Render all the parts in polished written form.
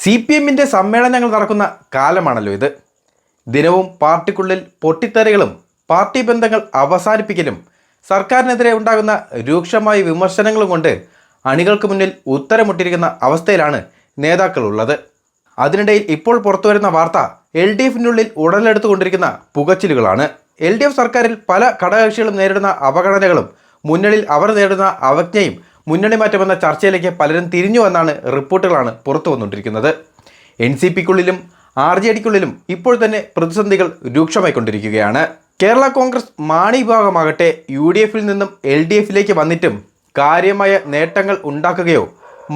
CPMന്റെ സമ്മേളനങ്ങൾ നടക്കുന്ന കാലമാണല്ലോ ഇത്. ദിനവും പാർട്ടിക്കുള്ളിൽ പൊട്ടിത്തെറികളും പാർട്ടി ബന്ധങ്ങൾ അവസാനിപ്പിക്കലും സർക്കാരിനെതിരെ ഉണ്ടാകുന്ന രൂക്ഷമായ വിമർശനങ്ങളും കൊണ്ട് അണികൾക്ക് മുന്നിൽ ഉത്തരമുട്ടിരിക്കുന്ന അവസ്ഥയിലാണ് നേതാക്കളുള്ളത്. അതിനിടയിൽ ഇപ്പോൾ പുറത്തുവരുന്ന വാർത്ത LDFനുള്ളിൽ ഉടലെടുത്തുകൊണ്ടിരിക്കുന്ന പുകച്ചിലുകളാണ്. LDF സർക്കാരിൽ പല ഘടകകക്ഷികളും നേരിടുന്ന അവഗണനകളും മുന്നണിയിൽ അവർ നേരിടുന്ന അവജ്ഞയും മുന്നണി മാറ്റമെന്ന ചർച്ചയിലേക്ക് പലരും തിരിഞ്ഞുവെന്നാണ് റിപ്പോർട്ടുകളാണ് പുറത്തു വന്നുകൊണ്ടിരിക്കുന്നത്. NCPക്കുള്ളിലും RJDക്കുള്ളിലും ഇപ്പോൾ തന്നെ പ്രതിസന്ധികൾ രൂക്ഷമായിക്കൊണ്ടിരിക്കുകയാണ്. കേരള കോൺഗ്രസ് മാണി വിഭാഗമാകട്ടെ UDFൽ നിന്നും LDFിലേക്ക് വന്നിട്ടും കാര്യമായ നേട്ടങ്ങൾ ഉണ്ടാക്കുകയോ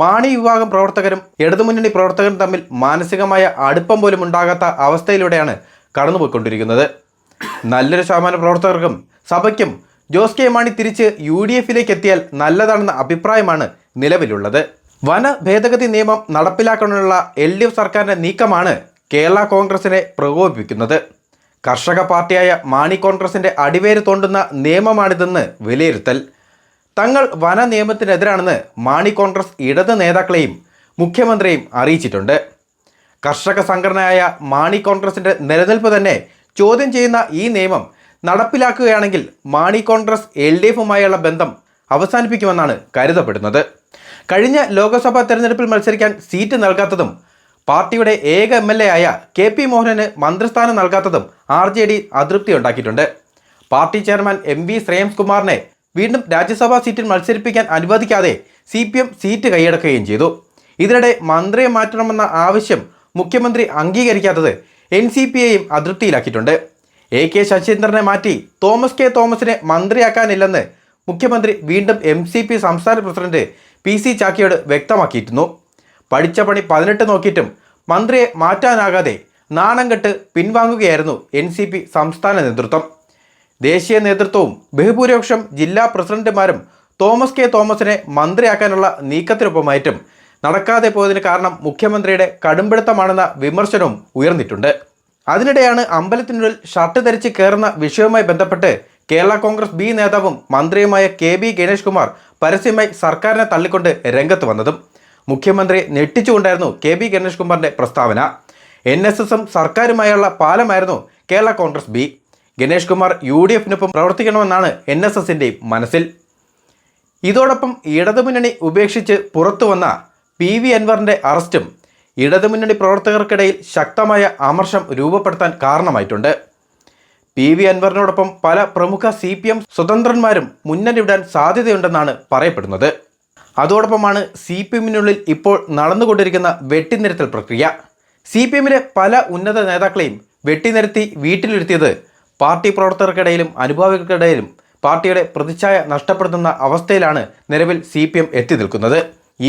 മാണി വിഭാഗം പ്രവർത്തകരും ഇടതുമുന്നണി പ്രവർത്തകരും തമ്മിൽ മാനസികമായ അടുപ്പം പോലും ഉണ്ടാകാത്ത അവസ്ഥയിലൂടെയാണ് കടന്നുപോയിക്കൊണ്ടിരിക്കുന്നത്. നല്ലൊരു ശതമാനം പ്രവർത്തകർക്കും സഭയ്ക്കും ജോസ് കെ മാണി തിരിച്ച് UDFിലേക്ക് എത്തിയാൽ നല്ലതാണെന്ന അഭിപ്രായമാണ് നിലവിലുള്ളത്. വന ഭേദഗതി നിയമം നടപ്പിലാക്കാനുള്ള LDF സർക്കാരിൻ്റെ നീക്കമാണ് കേരള കോൺഗ്രസിനെ പ്രകോപിപ്പിക്കുന്നത്. കർഷക പാർട്ടിയായ മാണി കോൺഗ്രസിൻ്റെ അടിവേര് തോണ്ടുന്ന നിയമമാണിതെന്ന് വിലയിരുത്തൽ. തങ്ങൾ വന നിയമത്തിനെതിരാണെന്ന് മാണി കോൺഗ്രസ് ഇടത് നേതാക്കളെയും മുഖ്യമന്ത്രിയെയും അറിയിച്ചിട്ടുണ്ട്. കർഷക സംഘടനയായ മാണി കോൺഗ്രസിൻ്റെ നിലനിൽപ്പ് തന്നെ ചോദ്യം ചെയ്യുന്ന ഈ നിയമം നടപ്പിലാക്കുകയാണെങ്കിൽ മാണി കോൺഗ്രസ് LDFുമായുള്ള ബന്ധം അവസാനിപ്പിക്കുമെന്നാണ് കരുതപ്പെടുന്നത്. കഴിഞ്ഞ ലോക്സഭാ തെരഞ്ഞെടുപ്പിൽ മത്സരിക്കാൻ സീറ്റ് നൽകാത്തതും പാർട്ടിയുടെ ഏക MLA ആയ KP മോഹനന് മന്ത്രിസ്ഥാനം നൽകാത്തതും RJD അതൃപ്തി ഉണ്ടാക്കിയിട്ടുണ്ട്. പാർട്ടി ചെയർമാൻ MV ശ്രേയംസ്കുമാറിനെ വീണ്ടും രാജ്യസഭാ സീറ്റിൽ മത്സരിപ്പിക്കാൻ അനുവദിക്കാതെ CPM സീറ്റ് കൈയടക്കുകയും ചെയ്തു. ഇതിനിടെ മന്ത്രിയെ മാറ്റണമെന്ന ആവശ്യം മുഖ്യമന്ത്രി അംഗീകരിക്കാത്തത് NCPയെയും അതൃപ്തിയിലാക്കിയിട്ടുണ്ട്. AK ശശീന്ദ്രനെ മാറ്റി തോമസ് കെ തോമസിനെ മന്ത്രിയാക്കാനില്ലെന്ന് മുഖ്യമന്ത്രി വീണ്ടും MCP സംസ്ഥാന പ്രസിഡന്റ് PC ചാക്കിയോട് വ്യക്തമാക്കിയിരുന്നു. പഠിച്ച പണി 18 നോക്കിയിട്ടും മന്ത്രിയെ മാറ്റാനാകാതെ നാണം കെട്ട് പിൻവാങ്ങുകയായിരുന്നു NCP സംസ്ഥാന നേതൃത്വം. ദേശീയ നേതൃത്വവും ബഹുഭൂരിപക്ഷം ജില്ലാ പ്രസിഡന്റുമാരും തോമസ് കെ തോമസിനെ മന്ത്രിയാക്കാനുള്ള നീക്കത്തിനൊപ്പമായിട്ടും നടക്കാതെ പോയതിന് കാരണം മുഖ്യമന്ത്രിയുടെ കടുംപിടുത്തമാണെന്ന വിമർശനവും ഉയർന്നിട്ടുണ്ട്. അതിനിടെയാണ് അമ്പലത്തിനുള്ളിൽ ഷർട്ട് ധരിച്ച് കയറുന്ന വിഷയവുമായി ബന്ധപ്പെട്ട് കേരള കോൺഗ്രസ് B നേതാവും മന്ത്രിയുമായ KB ഗണേഷ് കുമാർ പരസ്യമായി സർക്കാരിനെ തള്ളിക്കൊണ്ട് രംഗത്ത് വന്നതും. മുഖ്യമന്ത്രിയെ ഞെട്ടിച്ചുകൊണ്ടായിരുന്നു KB ഗണേഷ് കുമാറിൻ്റെ പ്രസ്താവന. NSSും സർക്കാരുമായുള്ള പാലമായിരുന്നു കേരള കോൺഗ്രസ് B. ഗണേഷ് കുമാർ UDFനൊപ്പം പ്രവർത്തിക്കണമെന്നാണ് NSSൻ്റെയും മനസ്സിൽ. ഇതോടൊപ്പം ഇടതുമുന്നണി ഉപേക്ഷിച്ച് പുറത്തു വന്ന PV അൻവറിൻ്റെ അറസ്റ്റും ഇടതുമുന്നണി പ്രവർത്തകർക്കിടയിൽ ശക്തമായ അമർഷം രൂപപ്പെടുത്താൻ കാരണമായിട്ടുണ്ട്. PV അൻവറിനോടൊപ്പം പല പ്രമുഖ CPM സ്വതന്ത്രന്മാരും മുന്നണി വിടാൻ സാധ്യതയുണ്ടെന്നാണ് പറയപ്പെടുന്നത്. അതോടൊപ്പമാണ് CPMനുള്ളിൽ ഇപ്പോൾ നടന്നുകൊണ്ടിരിക്കുന്ന വെട്ടിനിരത്തൽ പ്രക്രിയ. CPMലെ പല ഉന്നത നേതാക്കളെയും വെട്ടിനിരത്തി വീട്ടിലിരുത്തിയത് പാർട്ടി പ്രവർത്തകർക്കിടയിലും അനുഭാവികൾക്കിടയിലും പാർട്ടിയുടെ പ്രതിച്ഛായ നഷ്ടപ്പെടുത്തുന്ന അവസ്ഥയിലാണ് നിലവിൽ CPM എത്തി നിൽക്കുന്നത്.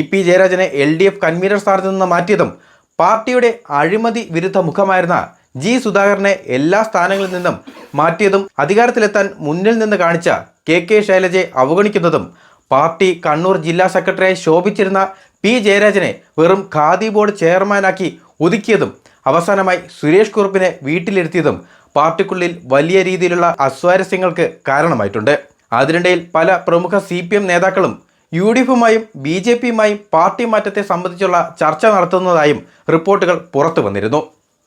EP ജയരാജനെ LDF കൺവീനർ സ്ഥാനത്ത് നിന്ന് മാറ്റിയതും പാർട്ടിയുടെ അഴിമതി വിരുദ്ധ മുഖമായിരുന്ന G സുധാകരനെ എല്ലാ സ്ഥാനങ്ങളിൽ നിന്നും മാറ്റിയതും അധികാരത്തിലെത്താൻ മുന്നിൽ നിന്ന് കാണിച്ച KK ശൈലജയെ അവഗണിക്കുന്നതും പാർട്ടി കണ്ണൂർ ജില്ലാ സെക്രട്ടറിയായി ശോഭിച്ചിരുന്ന P ജയരാജനെ വെറും ഖാദി ബോർഡ് ചെയർമാനാക്കി ഒതുക്കിയതും അവസാനമായി സുരേഷ് കുറുപ്പിനെ വീട്ടിലിരുത്തിയതും പാർട്ടിക്കുള്ളിൽ വലിയ രീതിയിലുള്ള അസ്വാരസ്യങ്ങൾക്ക് കാരണമായിട്ടുണ്ട്. അതിനിടയിൽ പല പ്രമുഖ CPM നേതാക്കളും UDFുമായും BJPയുമായും പാർട്ടി മാറ്റത്തെ സംബന്ധിച്ചുള്ള ചർച്ച നടത്തുന്നതായും റിപ്പോർട്ടുകൾ പുറത്തു വന്നിരുന്നു.